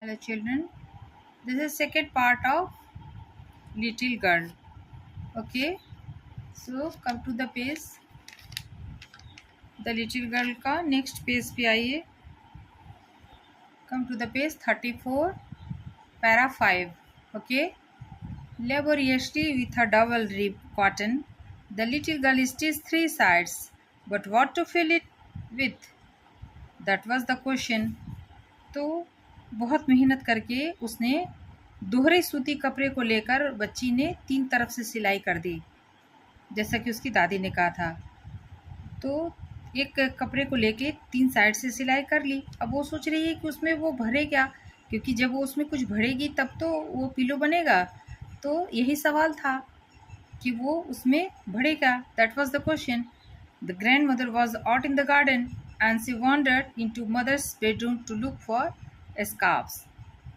Hello children, this is second part of little girl. Okay, so come to the page. The little girl का next page पे आइए. Come to the page 34, para 5. Okay, laboriously with a double rib cotton, the little girl stitched three sides, but what to fill it with? That was the question. तो बहुत मेहनत करके उसने दोहरे सूती कपड़े को लेकर बच्ची ने तीन तरफ से सिलाई कर दी, जैसा कि उसकी दादी ने कहा था. तो एक कपड़े को लेके तीन साइड से सिलाई कर ली. अब वो सोच रही है कि उसमें वो भरे क्या, क्योंकि जब वो उसमें कुछ भरेगी तब तो वो पिलो बनेगा. तो यही सवाल था कि वो उसमें भरेगा. That was the question. The grandmother was out in the garden and she wandered into mother's bedroom to look for scarves.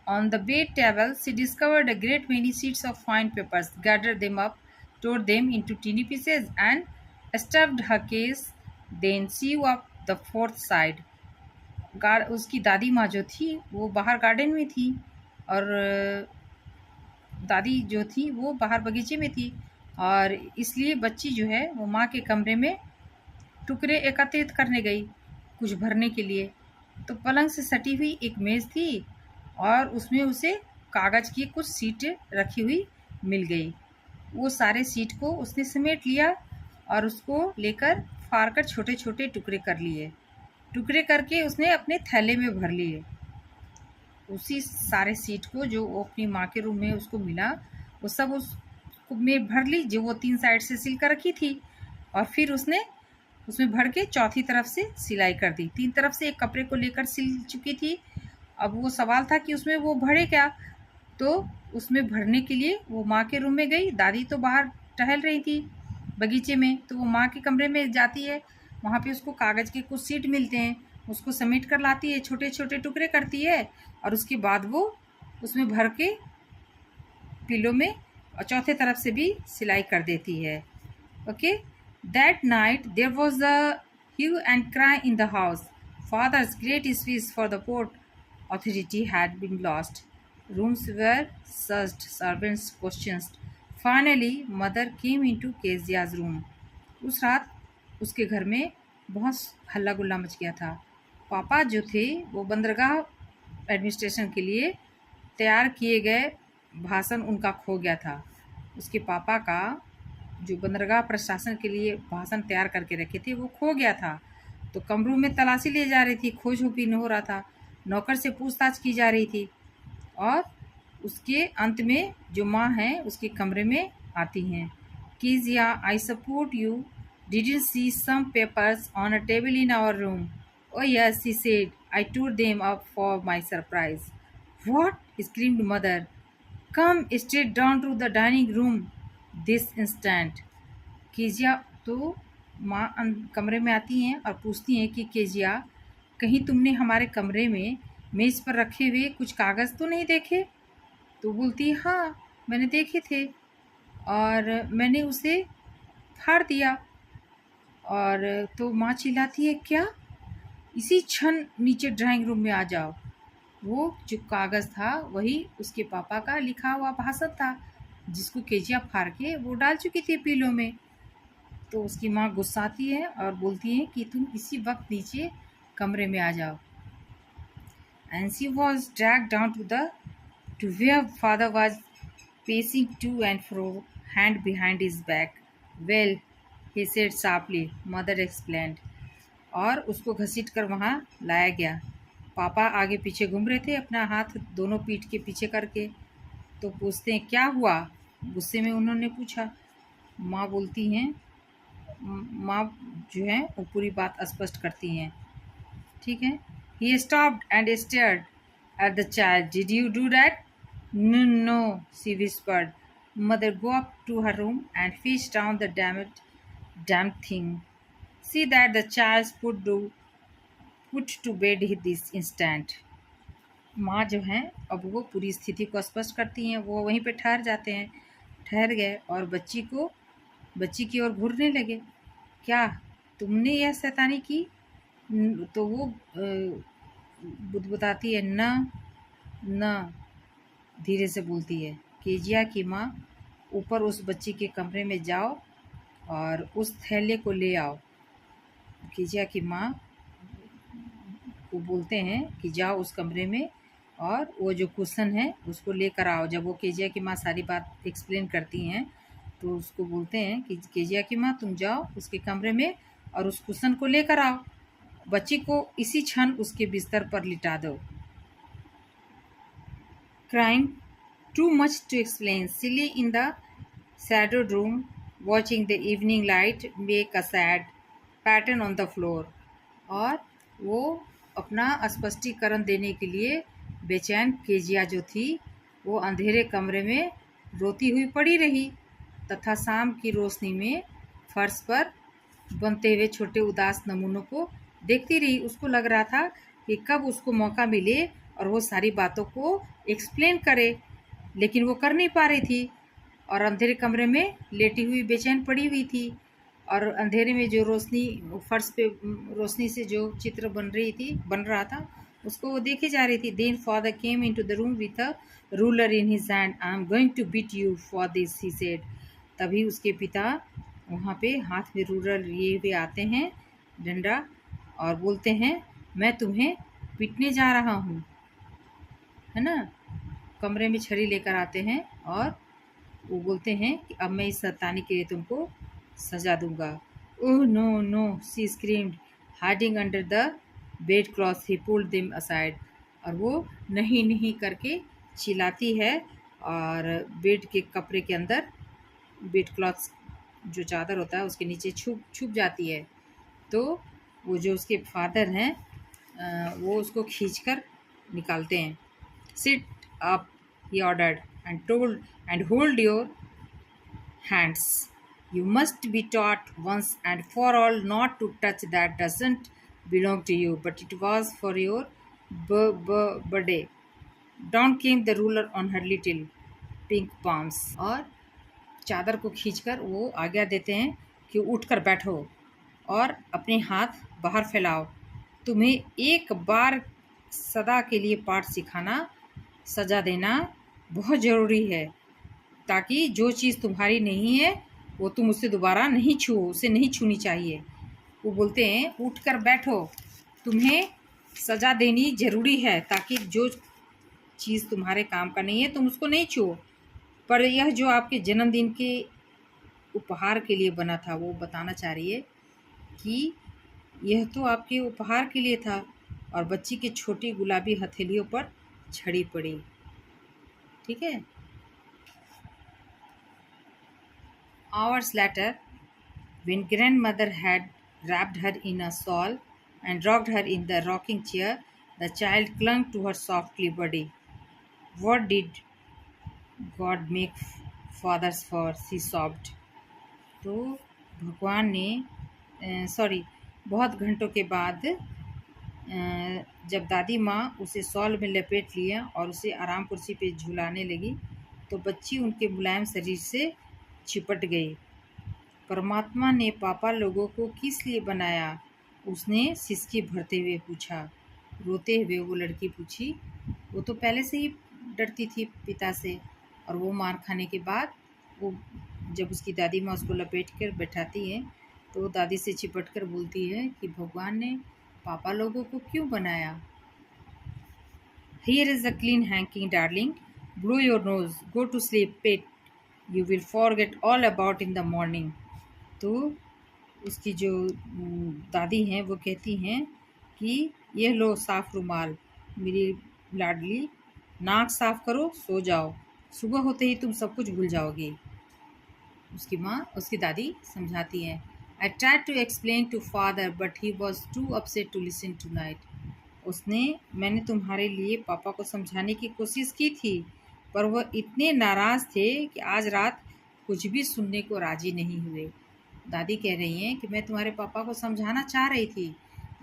On the bed table, she discovered a great many sheets of fine papers, gathered them up, tore them into teeny pieces, and stuffed her case. Then sewed up the fourth side. उसकी दादी माँ जो थी वो बाहर garden में थी और दादी जो थी वो बाहर बगीचे में थी, और इसलिए बच्ची जो है वो माँ के कमरे में टुकड़े एकत्रित करने गई कुछ भरने के लिए. तो पलंग से सटी हुई एक मेज़ थी और उसमें उसे कागज़ की कुछ सीट रखी हुई मिल गई. वो सारे सीट को उसने समेट लिया और उसको लेकर फाड़ कर छोटे छोटे टुकड़े कर लिए. टुकड़े करके उसने अपने थैले में भर लिए. उसी सारे सीट को जो वो अपनी माँ के रूम में उसको मिला वो सब उसको में भर ली, जो वो तीन साइड से सिल कर रखी थी, और फिर उसने उसमें भर के चौथी तरफ से सिलाई कर दी. तीन तरफ से एक कपड़े को लेकर सिल चुकी थी. अब वो सवाल था कि उसमें वो भरे क्या. तो उसमें भरने के लिए वो माँ के रूम में गई. दादी तो बाहर टहल रही थी बगीचे में, तो वो माँ के कमरे में जाती है. वहाँ पे उसको कागज़ के कुछ सीट मिलते हैं, उसको समेट कर लाती है, छोटे छोटे टुकड़े करती है, और उसके बाद वो उसमें भर के पिलो में और चौथे तरफ से भी सिलाई कर देती है. Okay. That night there was a hue and cry in the house. Father's great speech for the Port Authority had been lost. Rooms were searched, servants questioned. Finally, mother came into Kezia's room. उस रात उसके घर में बहुत हल्ला गुल्ला much गया था. पापा जो थे वो बंदरगाह एडमिनिस्ट्रेशन के लिए तैयार किए गए भाषण उनका खो गया था. उसके पापा का जो बंदरगाह प्रशासन के लिए भाषण तैयार करके रखे थे वो खो गया था. तो कमरों में तलाशी ले जा रही थी, खोजबीन हो रहा था, नौकर से पूछताछ की जा रही थी, और उसके अंत में जो माँ हैं उसके कमरे में आती हैं. Kezia, I support you. Didn't see some papers on a table in our room? Oh yes, she said. I tore them up for my surprise. What? Screamed mother. Come straight down to the dining room this instant. Kezia तो माँ कमरे में आती हैं और पूछती हैं कि केजिया, कहीं तुमने हमारे कमरे में मेज़ पर रखे हुए कुछ कागज़ तो नहीं देखे? तो बोलती है, हाँ मैंने देखे थे और मैंने उसे फाड़ दिया. और तो माँ चिल्लाती है, क्या? इसी क्षण नीचे ड्राइंग रूम में आ जाओ. वो जो कागज़ था वही उसके पापा का लिखा हुआ भाषण था जिसको केजिया फाड़ के वो डाल चुकी थी पिलो में. तो उसकी माँ गुस्साती है और बोलती है कि तुम इसी वक्त नीचे कमरे में आ जाओ. And she was dragged down to where father was pacing to and fro, hand behind his back. Well, he said sharply, mother explained. और उसको घसीट कर वहाँ लाया गया. पापा आगे पीछे घूम रहे थे अपना हाथ दोनों पीठ के पीछे करके. तो पूछते हैं, क्या हुआ? गुस्से में उन्होंने पूछा. माँ बोलती हैं, माँ जो है वो पूरी बात स्पष्ट करती हैं. ठीक है. He stopped and stared at the child. Did you do that? No, no, she whispered. Mother, go up to her room and fish down the damned thing. See that the child's put to bed this instant. माँ जो हैं अब वो पूरी स्थिति को स्पष्ट करती हैं. वो वहीं पे ठहर जाते हैं. ठहर गए और बच्ची की ओर घूरने लगे. क्या तुमने यह शैतानी की? तो वो बुदबुदाती है, न न, धीरे से बोलती है। केजिया की माँ, ऊपर उस बच्ची के कमरे में जाओ और उस थैले को ले आओ। केजिया की माँ को बोलते हैं कि जाओ उस कमरे में और वो जो कुशन है उसको लेकर आओ। जब वो केजिया की माँ सारी बात एक्सप्लेन करती हैं तो उसको बोलते हैं कि केजिया की माँ, तुम जाओ उसके कमरे में और उस कुशन को लेकर आओ। बच्ची को इसी क्षण उसके बिस्तर पर लिटा दो। Crying too much to explain, silly in the shadowed room, watching the evening light make a sad pattern on the floor। और वो अपना स्पष्टीकरण देने के लिए बेचैन केजिया जो थी वो अंधेरे कमरे में रोती हुई पड़ी रही तथा शाम की रोशनी में फर्श पर बनते हुए छोटे उदास नमूनों को देखती रही। उसको लग रहा था कि कब उसको मौका मिले और वो सारी बातों को एक्सप्लेन करे, लेकिन वो कर नहीं पा रही थी और अंधेरे कमरे में लेटी हुई बेचैन पड़ी हुई थी और अंधेरे में जो रोशनी, फर्श पे रोशनी से जो चित्र बन रहा था उसको वो देखे जा रही थी। Then father came into the room with a ruler in his hand. I am going to beat you for this, he said. तभी उसके पिता वहाँ पे हाथ में रूलर लिए हुए आते हैं, डंडा, और बोलते हैं मैं तुम्हें पीटने जा रहा हूँ, है ना। कमरे में छड़ी लेकर आते हैं और वो बोलते हैं कि अब मैं इस शैतानी के लिए तुमको सजा दूंगा। Oh no no, she screamed, hiding under the bed cloth. He pulled them aside. और वो नहीं नहीं करके चिल्लाती है और बेड के कपड़े के अंदर, बेड क्लॉथ जो चादर होता है उसके नीचे छुप जाती है। तो वो जो उसके फादर हैं वो उसको खींचकर निकालते हैं। Sit up, he ordered, and hold your hands. You must be taught once and for all not to touch that doesn't belong to you, but it was for your birthday. Down came the ruler on her little pink palms। और चादर को खींचकर वो आज्ञा देते हैं कि उठकर बैठो और अपने हाथ बाहर फैलाओ। तुम्हें एक बार सदा के लिए पाठ सिखाना, सजा देना बहुत ज़रूरी है, ताकि जो चीज़ तुम्हारी नहीं है वो तुम उससे दोबारा नहीं छुओ, उसे नहीं छूनी चाहिए। वो बोलते हैं उठकर बैठो, तुम्हें सज़ा देनी ज़रूरी है, ताकि जो चीज़ तुम्हारे काम का नहीं है तुम उसको नहीं छुओ। पर यह जो आपके जन्मदिन के उपहार के लिए बना था, वो बताना चाह रही है कि यह तो आपके उपहार के लिए था। और बच्ची के छोटी गुलाबी हथेलियों पर छड़ी पड़ी। ठीक है। Hours later, when grandmother had wrapped her in a shawl and rocked her in the rocking chair, the child clung to her softly body. What did God make fathers for? She sobbed. तो भगवान ने बहुत घंटों के बाद जब दादी माँ उसे शॉल में लपेट लिया और उसे आराम कुर्सी पे झुलाने लगी तो बच्ची उनके मुलायम शरीर से चिपट गई। परमात्मा ने पापा लोगों को किस लिए बनाया? उसने सिसकी भरते हुए पूछा। रोते हुए वो लड़की पूछी। वो तो पहले से ही डरती थी पिता से, और वो मार खाने के बाद वो जब उसकी दादी माँ उसको लपेट कर बैठाती है तो वो दादी से चिपट कर बोलती है कि भगवान ने पापा लोगों को क्यों बनाया? Here is a clean hanky, darling. Blow your nose. Go to sleep, pet. You will forget all about in the morning. तो उसकी जो दादी हैं वो कहती हैं कि यह लो साफ रुमाल, मेरी लाडली, नाक साफ करो, सो जाओ, सुबह होते ही तुम सब कुछ भूल जाओगी। उसकी दादी समझाती हैं। I tried to explain to father, but he was too upset to listen tonight. मैंने तुम्हारे लिए पापा को समझाने की कोशिश की थी, पर वह इतने नाराज़ थे कि आज रात कुछ भी सुनने को राजी नहीं हुए। दादी कह रही हैं कि मैं तुम्हारे पापा को समझाना चाह रही थी,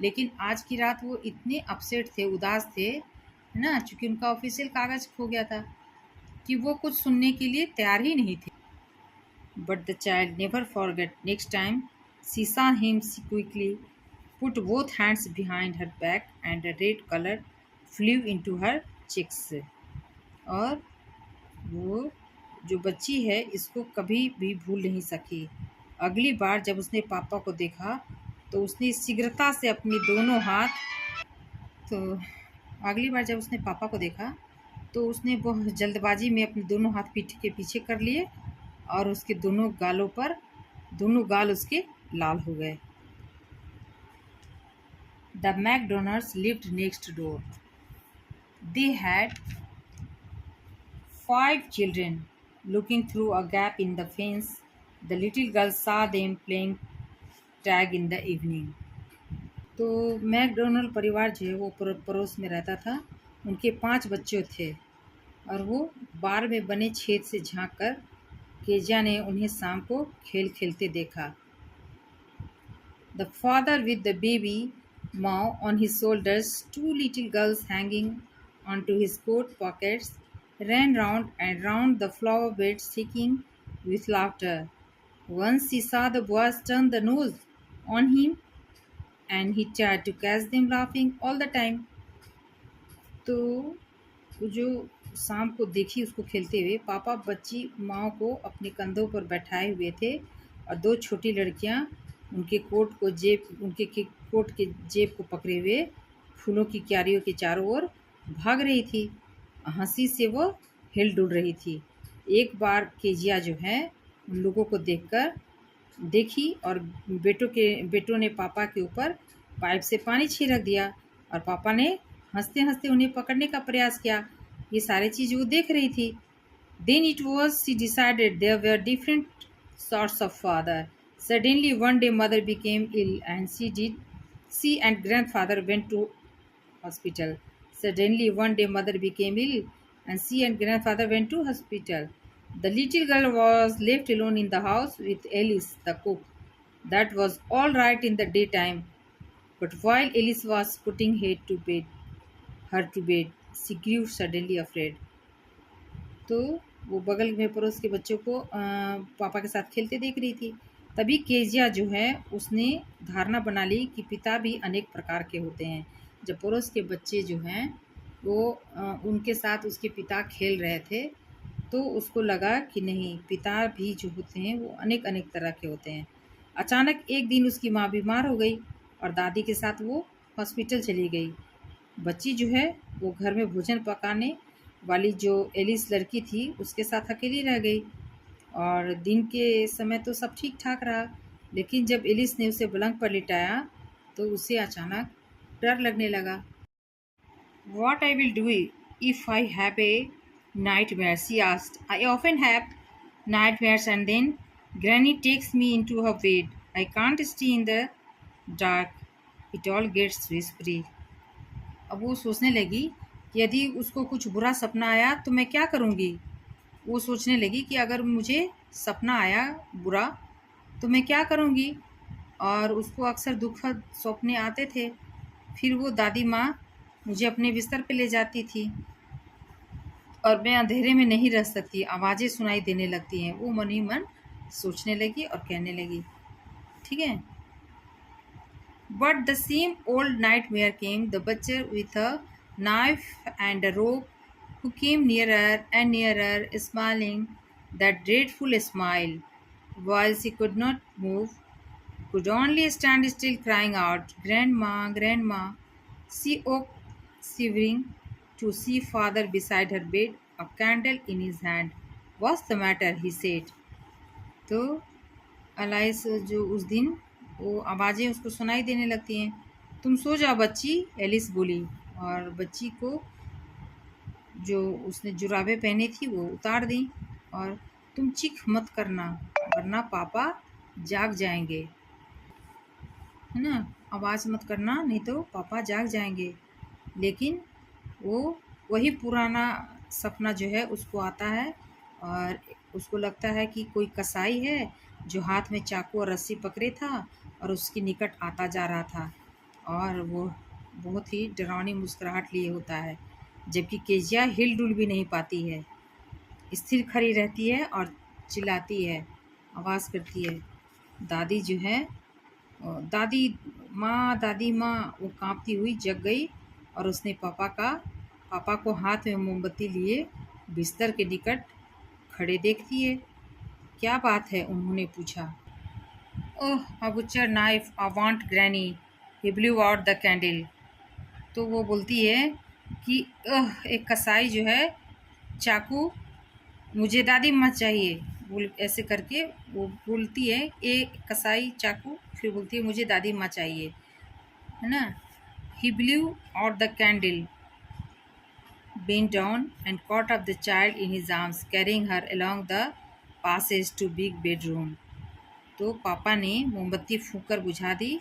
लेकिन आज की रात वो इतने अपसेट थे, उदास थे, है ना, चूँकि उनका ऑफिशियल कागज़ खो गया था, कि वो कुछ सुनने के लिए तैयार ही नहीं थे। But the child never forgot. Next time she saw him, she quickly put both hands behind her back and a red color flew into her cheeks. और वो जो बच्ची है इसको कभी भी भूल नहीं सकी। अगली बार जब उसने पापा को देखा तो उसने शीघ्रता से अपनी दोनों हाथ तो अगली बार जब उसने पापा को देखा तो उसने बहुत जल्दबाजी में अपने दोनों हाथ पीठ के पीछे कर लिए और उसके दोनों गाल उसके लाल हो गए। The McDonald's lived next door. They had 5 children. Looking through a gap in the fence, the little girl saw them playing tag in the evening. तो मैकडोनल्ड परिवार जो है वो पड़ोस में रहता था। उनके 5 बच्चे थे और वो बार में बने छेद से झांक कर केजिया ने उन्हें शाम को खेल खेलते देखा। The father with the baby Mao on his shoulders, 2 little girls hanging onto his coat pockets, ran round and round the flower bed shaking with laughter. Once he saw the boys turn the nose on him and he tried to catch them laughing all the time. तो वो जो शाम को देखी उसको खेलते हुए, पापा बच्ची माँ को अपने कंधों पर बैठाए हुए थे और 2 छोटी लड़कियाँ उनके कोट के जेब को पकड़े हुए फूलों की क्यारियों के चारों ओर भाग रही थी। हंसी से वो हिल डुल रही थी। एक बार केजिया जो है उन लोगों को देखी और बेटों ने पापा के ऊपर पाइप से पानी छिड़क दिया और पापा ने हंसते हंसते उन्हें पकड़ने का प्रयास किया। ये सारी चीज़ वो देख रही थी। Then it was she decided there were different sorts of father. Suddenly one day mother became ill and she and grandfather went to hospital. Suddenly one day mother became ill and she and grandfather went to hospital. The little girl was left alone in the house with Alice, the cook. That was all right in the daytime, but while Alice was putting her to bed, she grew suddenly afraid. तो वो बगल में पड़ोस के बच्चों को पापा के साथ खेलते देख रही थी। तभी केजिया जो है उसने धारणा बना ली कि पिता भी अनेक प्रकार के होते हैं। जब पड़ोस के बच्चे जो हैं वो उनके साथ उसके पिता खेल रहे थे तो उसको लगा कि नहीं, पिता भी जो होते हैं वो अनेक अनेक तरह के होते हैं। अचानक एक दिन उसकी माँ बीमार हो गई और दादी के साथ वो हॉस्पिटल चली गई। बच्ची जो है वो घर में भोजन पकाने वाली जो एलिस लड़की थी उसके साथ अकेली रह गई। और दिन के समय तो सब ठीक ठाक रहा, लेकिन जब एलिस ने उसे पलंग पर लिटाया तो उसे अचानक डर लगने लगा। What I will do if I have a nightmare, she asked. I often have nightmares and then Granny takes me into her bed. I can't stay in the dark. It all gets whispery. अब वो सोचने लगी कि यदि उसको कुछ बुरा सपना आया तो मैं क्या करूँगी। वो सोचने लगी कि अगर मुझे सपना आया बुरा तो मैं क्या करूँगी। और उसको अक्सर दुखद सपने आते थे। फिर वो दादी माँ मुझे अपने बिस्तर पे ले जाती थी और मैं अंधेरे में नहीं रह सकती, आवाज़ें सुनाई देने लगती हैं। वो मन ही मन सोचने लगी और कहने लगी, ठीक है। But the same old nightmare came, the butcher with a knife and a rope who came nearer and nearer, smiling that dreadful smile, while she could not move, could only stand still, crying out, Grandma, Grandma. She woke, shivering, to see father beside her bed, a candle in his hand. What's the matter? He said. तो Alice जो उस दिन वो आवाज़ें उसको सुनाई देने लगती हैं। तुम सो जाओ बच्ची, एलिस बोली, और बच्ची को जो उसने जुराबें पहनी थी वो उतार दी। और तुम चीख मत करना वरना पापा जाग जाएंगे, है ना। आवाज़ मत करना नहीं तो पापा जाग जाएंगे। लेकिन वो वही पुराना सपना जो है उसको आता है और उसको लगता है कि कोई कसाई है जो हाथ में चाकू और रस्सी पकड़े था और उसके निकट आता जा रहा था और वो बहुत ही डरावनी मुस्कुराहट लिए होता है, जबकि केजिया हिल डुल भी नहीं पाती है, स्थिर खड़ी रहती है और चिल्लाती है, आवाज़ करती है। दादी जो है दादी माँ वो कांपती हुई जग गई और उसने पापा का पापा को हाथ में मोमबत्ती लिए बिस्तर के निकट खड़े देखती है। क्या बात है? उन्होंने पूछा। Oh, a butcher knife, I want granny, he blew out the candle. तो वो बोलती है कि एक कसाई जो है चाकू, मुझे दादी माँ चाहिए, बोल ऐसे करके वो बोलती है, एक कसाई चाकू, फिर बोलती है मुझे दादी माँ चाहिए, है ना। He blew out the candle, bent down and caught up the child in his arms, carrying her along the passage to big bedroom. तो पापा ने मोमबत्ती फूंक कर बुझा दी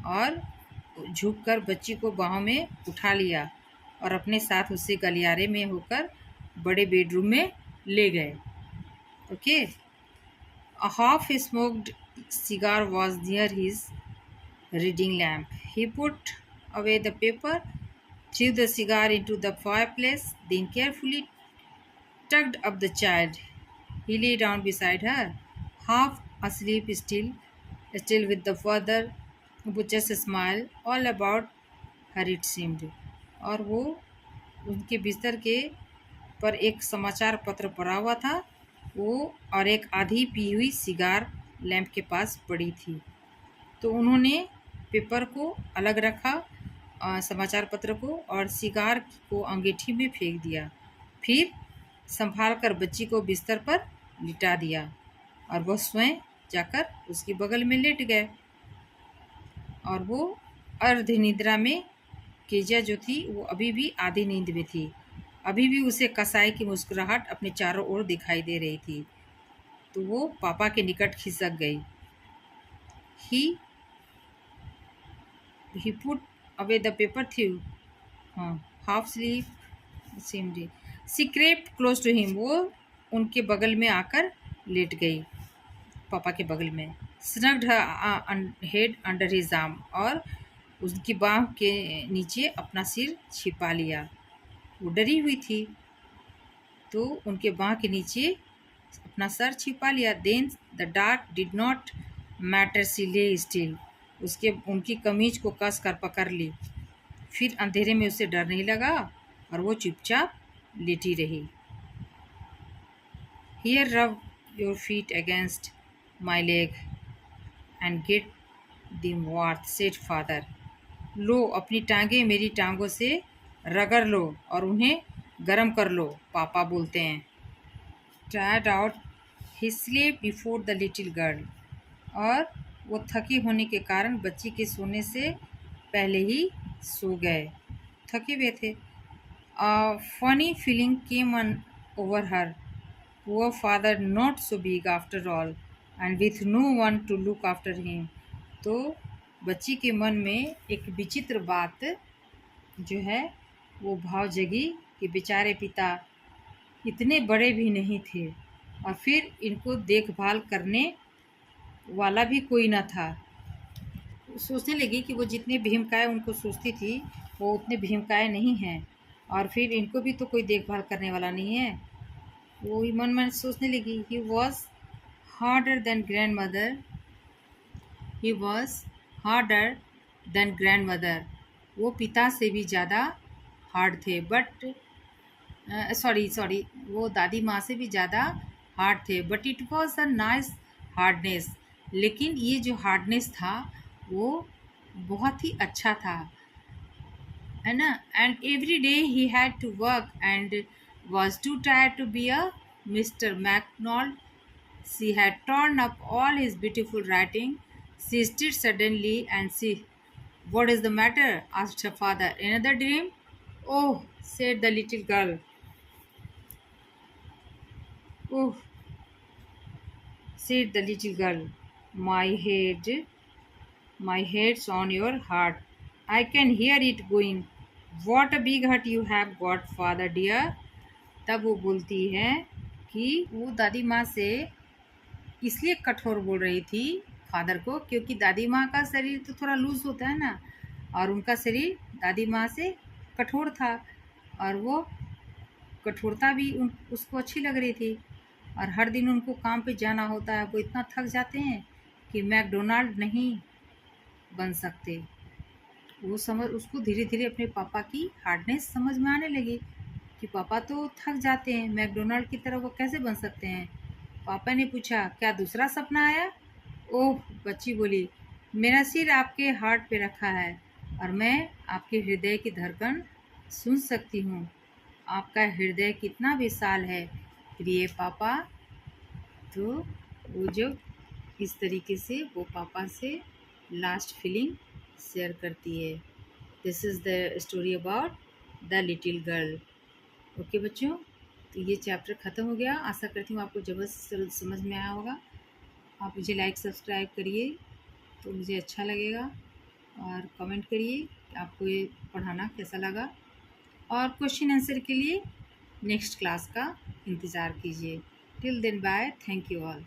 और झुककर बच्ची को बाहों में उठा लिया और अपने साथ उसे गलियारे में होकर बड़े बेडरूम में ले गए। Okay. A half smoked cigar was near his reading lamp. He put away the paper, threw the cigar into the fireplace, then carefully tugged up the child. He lay down beside her, half asleep still with the father butcher's smile all about her it seemed. और वो उनके बिस्तर के पर एक समाचार पत्र पड़ा हुआ था, वो और एक आधी पी हुई सिगार लैंप के पास पड़ी थी। तो उन्होंने पेपर को अलग रखा, समाचार पत्र को, और सिगार को अंगीठी में फेंक दिया। फिर संभाल कर बच्ची को बिस्तर पर लिटा दिया और वह स्वयं जाकर उसकी बगल में लेट गए। और वो अर्ध निद्रा में, केजिया जो थी वो अभी भी आधी नींद में थी। अभी भी उसे कसाई की मुस्कुराहट अपने चारों ओर दिखाई दे रही थी। तो वो पापा के निकट खिसक गई। He put away the paper through half sleep seemed. She crept close to him. वो उनके बगल में आकर लेट गई, पापा के बगल में। Snugged her head under his arm, और उसकी बाह के नीचे अपना सिर छिपा लिया। वो डरी हुई थी तो उनके बाह के नीचे अपना सर छिपा लिया। Then the dark did not matter. She lay still. उनकी कमीज को कस कर पकड़ ली। फिर अंधेरे में उसे डर नहीं लगा और वो चुपचाप लेटी रही। Here, rub your feet against my leg and get them warm, said father. लो, अपनी टांगे मेरी टांगों से रगड़ लो और उन्हें गर्म कर लो, पापा बोलते हैं। Tired out, he slept before the little girl. और वो थके होने के कारण बच्ची के सोने से पहले ही सो गए, थके हुए थे। Funny feeling came over her, poor father not so big after all and with no one to look after him. तो बच्ची के मन में एक विचित्र बात जो है वो भाव जगी कि बेचारे पिता इतने बड़े भी नहीं थे और फिर इनको देखभाल करने वाला भी कोई ना था। सोचने लगी कि वो जितने भीमकाय उनको सोचती थी वो उतने भीमकाय नहीं हैं और फिर इनको भी तो कोई देखभाल करने वाला नहीं है। वो ही मन मन सोचने लगी। He was harder than grand mother, he was harder than grand mother. वो पिता से भी ज़्यादा हार्ड थे, बट सॉरी वो दादी माँ से भी ज़्यादा हार्ड थे। But it was a nice hardness, लेकिन ये जो हार्डनेस था वो बहुत ही अच्छा था, है ना। And every day he had to work and was too tired to be a mister McDonald. She had torn up all his beautiful writing. She stirred suddenly and she, "What is the matter?" asked her father. "Another dream?" "Oh," said the little girl. "Oh," said the little girl. My head's on your heart. I can hear it going. What a big heart you have got, father dear." तब वो बोलती है कि वो दादी माँ से इसलिए कठोर बोल रही थी फादर को, क्योंकि दादी माँ का शरीर तो थोड़ा लूज होता है ना, और उनका शरीर दादी माँ से कठोर था और वो कठोरता भी उसको अच्छी लग रही थी। और हर दिन उनको काम पे जाना होता है, वो इतना थक जाते हैं कि मैकडोनाल्ड नहीं बन सकते। वो समझ उसको धीरे धीरे अपने पापा की हार्डनेस समझ में आने लगी कि पापा तो थक जाते हैं, मैकडोनाल्ड की तरह वो कैसे बन सकते हैं। पापा ने पूछा, क्या दूसरा सपना आया? ओह, बच्ची बोली, मेरा सिर आपके हार्ट पे रखा है और मैं आपके हृदय की धड़कन सुन सकती हूँ। आपका हृदय कितना विशाल है प्रिय पापा। तो वो जो इस तरीके से वो पापा से लास्ट फीलिंग शेयर करती है। This is the story about the little girl. Okay बच्चों, तो ये चैप्टर ख़त्म हो गया। आशा करती हूँ आपको ज़बरदस्त समझ में आया होगा। आप मुझे लाइक सब्सक्राइब करिए तो मुझे अच्छा लगेगा, और कमेंट करिए कि आपको ये पढ़ाना कैसा लगा, और क्वेश्चन आंसर के लिए नेक्स्ट क्लास का इंतज़ार कीजिए। Till then bye, thank you all.